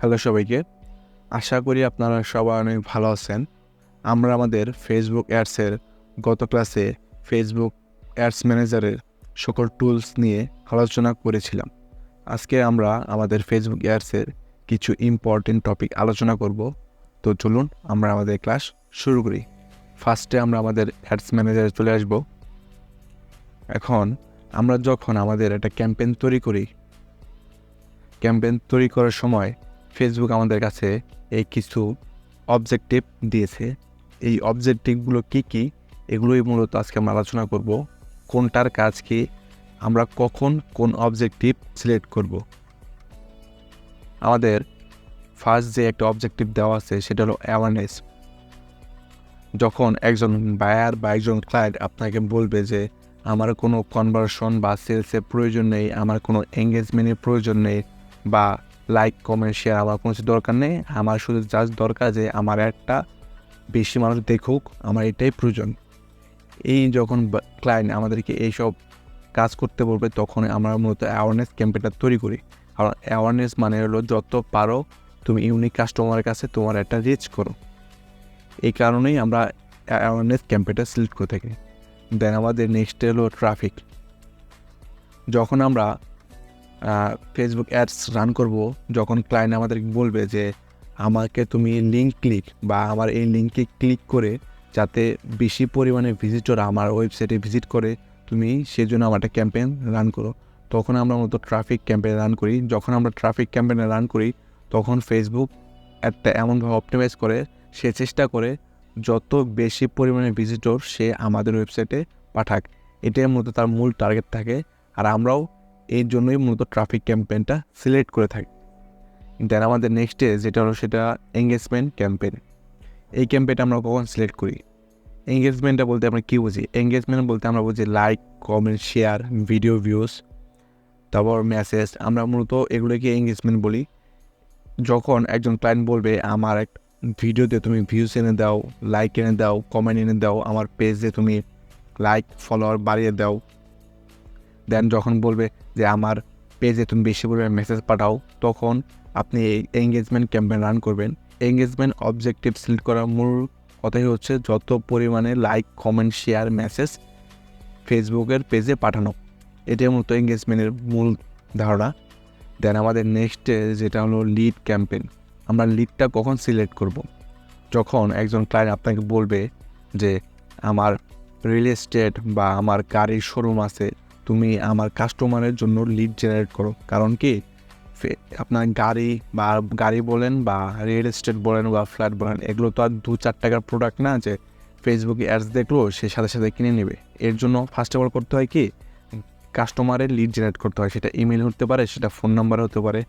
Hello সবাইকে, আশা করি আপনারা সবাই অনেক ভালো আছেন। আমরা আমাদের ফেসবুক অ্যাডসের গত ক্লাসে ফেসবুক অ্যাডস ম্যানেজারের সকল টুলস নিয়ে আলোচনা করেছিলাম। আজকে আমরা আমাদের ফেসবুক অ্যাডসের কিছু ইম্পর্টেন্ট টপিক আলোচনা করব। তো চলুন আমরা আমাদের ক্লাস শুরু করি। ফার্স্টে আমরা আমাদের অ্যাডস ম্যানেজারে চলে আসব। এখন আমরা যখন আমাদের একটা ক্যাম্পেইন তৈরি করার সময় ফেসবুক আমাদের কাছে এই কিছু অবজেক্টিভ দিয়েছে। এই অবজেক্টিভগুলো কী এগুলোই মূলত আজকে আমরা আলোচনা করব। কোনটার কাজ কি, আমরা কখন কোন অবজেক্টিভ সিলেক্ট করব। আমাদের ফার্স্ট যে একটা অবজেক্টিভ দেওয়া আছে সেটা হলো অ্যাওয়ারনেস। যখন একজন বায়ার বা একজন ক্লায়েন্ট আপনাকে বলবে যে আমার কোনো কনভার্সন বা সেলসের প্রয়োজন নেই, আমার কোনো এঙ্গেজমেন্টের প্রয়োজন নেই, বা লাইক কমেন্ট শেয়ার আমার কোনো কিছু দরকার নেই, আমার শুধু জাস্ট দরকার যে আমার একটা বেশি মানুষ দেখুক, আমার এটাই প্রয়োজন। এই যখন ক্লায়েন্ট আমাদেরকে এইসব কাজ করতে বলবে তখন আমরা মূলত অ্যাওয়ারনেস ক্যাম্পেইনটা তৈরি করি। আর অ্যাওয়ারনেস মানে হলো যত পারো তুমি ইউনিক কাস্টমারের কাছে তোমার একটা রিচ করো। এই কারণেই আমরা অ্যাওয়ারনেস ক্যাম্পেইনটা সিলেক্ট করে থাকি। দেন আমাদের নেক্সট হলো ট্রাফিক। যখন আমরা ফেসবুক অ্যাডস রান করব, যখন ক্লায়েন্ট আমাদেরকে বলবে যে আমাকে তুমি লিঙ্ক ক্লিক বা আমার এই লিঙ্কে ক্লিক করে যাতে বেশি পরিমাণে ভিজিটর আমার ওয়েবসাইটে ভিজিট করে, তুমি সেজন্য আমার একটা ক্যাম্পেইন রান করো, তখন আমরা মূলত ট্রাফিক ক্যাম্পেইন রান করি। যখন আমরা ট্রাফিক ক্যাম্পেইন রান করি তখন ফেসবুক একটা এমনভাবে অপটিমাইজ করে, সে চেষ্টা করে যত বেশি পরিমাণে ভিজিটর সে আমাদের ওয়েবসাইটে পাঠাক, এটাই মূলত তার মূল টার্গেট থাকে। আর আমরাও এই জন্যই মূলত ট্রাফিক ক্যাম্পেইনটা সিলেক্ট করে থাকি। দেন আমাদের নেক্সটে যেটা হলো সেটা এঙ্গেজমেন্ট ক্যাম্পেইন। এই ক্যাম্পেইনটা আমরা কখন সিলেক্ট করি? এঙ্গেজমেন্টটা বলতে আমরা কী বুঝি? এঙ্গেজমেন্ট বলতে আমরা বুঝি like, comment, share, video views, তারপর মেসেজ। আমরা মূলত এগুলোকে এঙ্গেজমেন্ট বলি। যখন একজন ক্লায়েন্ট বলবে আমার এক ভিডিওতে তুমি ভিউজ এনে দাও, লাইক এনে দাও, কমেন্ট এনে দাও, আমার পেজে তুমি লাইক ফলোয়ার বাড়িয়ে দাও, দেন যখন বলবে যে আমার পেজে তুমি বেশি পরিমাণে মেসেজ পাঠাও, তখন আপনি এই এঙ্গেজমেন্ট ক্যাম্পেইন রান করবেন। এঙ্গেজমেন্ট অবজেক্টিভ সিলেক্ট করার মূল কথাই হচ্ছে যত পরিমাণে লাইক, কমেন্ট, শেয়ার, মেসেজ ফেসবুকের পেজে পাঠানো, এটাই মূলত এঙ্গেজমেন্টের মূল ধারণা। দেন আমাদের নেক্সটে যেটা হলো লিড ক্যাম্পেইন। আমরা লিডটা কখন সিলেক্ট করব? যখন একজন ক্লায়েন্ট আপনাকে বলবে যে আমার রিয়েল এস্টেট বা আমার গাড়ির শোরুম আছে, তুমি আমার কাস্টমারের জন্য লিড জেনারেট করো। কারণ কি, আপনার গাড়ি বলেন বা রিয়েল এস্টেট বলেন বা ফ্ল্যাট বলেন, এগুলো তো আর 2-4 টাকার প্রোডাক্ট না যে ফেসবুকে অ্যাডস দেখলো সে সাথে সাথে কিনে নেবে। এর জন্য ফার্স্ট অফ অল করতে হয় কি, কাস্টমারের লিড জেনারেট করতে হয়। সেটা ইমেল হতে পারে, সেটা ফোন নাম্বার হতে পারে।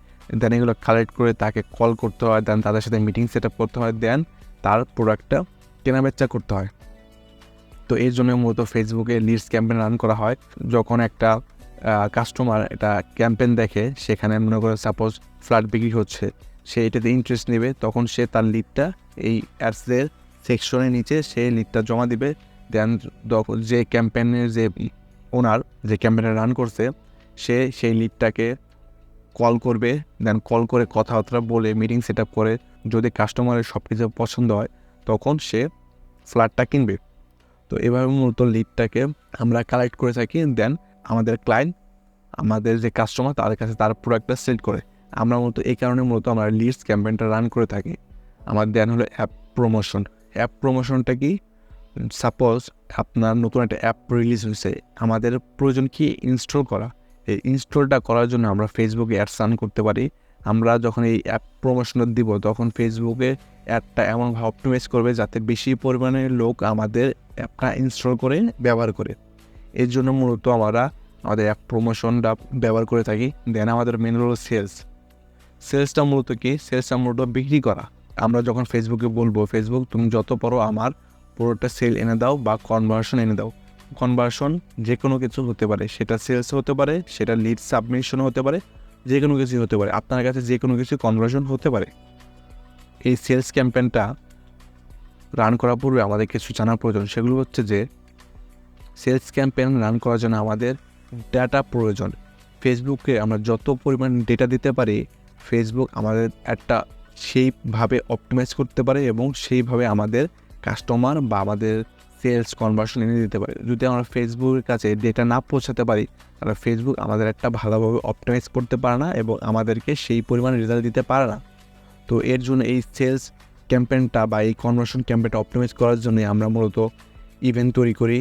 দেন এগুলো কালেক্ট করে তাকে কল করতে হয়, দেন তাদের সাথে মিটিং সেট আপ করতে হয়, দেন তার প্রোডাক্টটা কেনাবেচা করতে হয়। তো এর জন্য মূলত ফেসবুকে লিডস ক্যাম্পেইন রান করা হয়। যখন একটা কাস্টমার এটা ক্যাম্পেইন দেখে, সেখানে মনে করে সাপোজ ফ্ল্যাট বিক্রি হচ্ছে, সে এটাতে ইন্টারেস্ট নেবে, তখন সে তার লিডটা এই অ্যাডসের সেকশনের নিচে সে লিডটা জমা দিবে। দেন যে ক্যাম্পেইনের যে ওনার যে ক্যাম্পেইনটা রান করছে, সে সেই লিডটাকে কল করবে। দেন কল করে কথাবার্তা বলে মিটিং সেট আপ করে, যদি কাস্টমারের সব কিছু পছন্দ হয় তখন সে ফ্ল্যাটটা কিনবে। তো এভাবে মূলত লিডটাকে আমরা কালেক্ট করে থাকি। দেন আমাদের ক্লায়েন্ট, আমাদের যে কাস্টমার, তাদের কাছে তার প্রোডাক্টটা সেল করে। আমরা মূলত এই কারণে মূলত আমরা লিডস ক্যাম্পেইনটা রান করে থাকি। আমার দেন হলো অ্যাপ প্রমোশন। অ্যাপ প্রমোশনটা কি, সাপোজ আপনার নতুন একটা অ্যাপ রিলিজ হয়েছে, আমাদের প্রয়োজন কি ইনস্টল করা। এই ইনস্টলটা করার জন্য আমরা ফেসবুকে অ্যাডস রান করতে পারি। আমরা যখন এই অ্যাপ প্রমোশনটা দিব তখন ফেসবুকে অ্যাডটা এমনভাবে অপটিমাইজ করবে যাতে বেশি পরিমাণে লোক আমাদের অ্যাপটা ইনস্টল করে ব্যবহার করে। এর জন্য মূলত আমরা আমাদের অ্যাপ প্রমোশনটা ব্যবহার করে থাকি। দেন আমাদের মেন হলো সেলসটা মূলত কি, সেলসটা মূলত বিক্রি করা। আমরা যখন ফেসবুকে বলবো ফেসবুক তুমি যত পারো আমার পুরোটা সেল এনে দাও বা কনভার্সন এনে দাও। কনভার্সন যে কোনো কিছু হতে পারে, সেটা সেলস হতে পারে, সেটা লিড সাবমিশন হতে পারে, যে কোনো কিছু হতে পারে, আপনার কাছে যে কোনো কিছু কনভার্সন হতে পারে। এই সেলস ক্যাম্পেইনটা রান করার পূর্বে আমাদের কিছু জানার প্রয়োজন। সেগুলো হচ্ছে যে সেলস ক্যাম্পেইন রান করার জন্য আমাদের ডাটা প্রয়োজন। ফেসবুকে আমরা যত পরিমাণ ডেটা দিতে পারি ফেসবুক আমাদের একটা সেইভাবে অপটিমাইজ করতে পারে এবং সেইভাবে আমাদের কাস্টমার বা আমাদের সেলস কনভার্সন এনে দিতে পারে। যদি আমরা ফেসবুকের কাছে ডেটা না পৌঁছাতে পারি তাহলে ফেসবুক আমাদের একটা ভালোভাবে অপটিমাইজ করতে পারে না এবং আমাদেরকে সেই পরিমাণ রেজাল্ট দিতে পারে না। তো এর জন্য এই সেলস ক্যাম্পেইনটা বা এই কনভার্সন ক্যাম্পেইনটা অপটিমাইজ করার জন্য আমরা মূলত ইভেন্ট তৈরি করি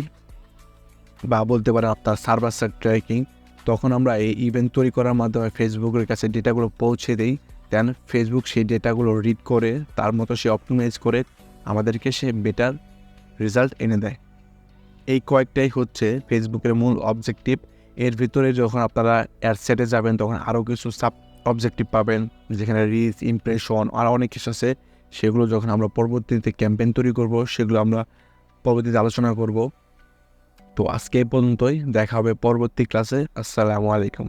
বা বলতে পারেন আপনার সার্ভার সাইড ট্র্যাকিং। তখন আমরা এই ইভেন্ট তৈরি করার মাধ্যমে ফেসবুকের কাছে ডেটাগুলো পৌঁছে দিই। দেন ফেসবুক সেই ডেটাগুলো রিড করে তার মতো সে অপটিমাইজ করে আমাদেরকে সে বেটার রেজাল্ট এনে দেয়। এই কয়েকটাই হচ্ছে ফেসবুকের মূল অবজেক্টিভ। এর ভিতরে যখন আপনারা অ্যাড সেটে যাবেন তখন আরও কিছু সাব অবজেক্টিভ পাবেন, যেখানে রিচ, ইমপ্রেশন আর অনেক কিছু আছে। সেগুলো যখন আমরা পরবর্তীতে ক্যাম্পেইন তৈরি করব সেগুলো আমরা পরবর্তীতে আলোচনা করব। তো আজকে এই পর্যন্তই, দেখা হবে পরবর্তী ক্লাসে। আসসালামু আলাইকুম।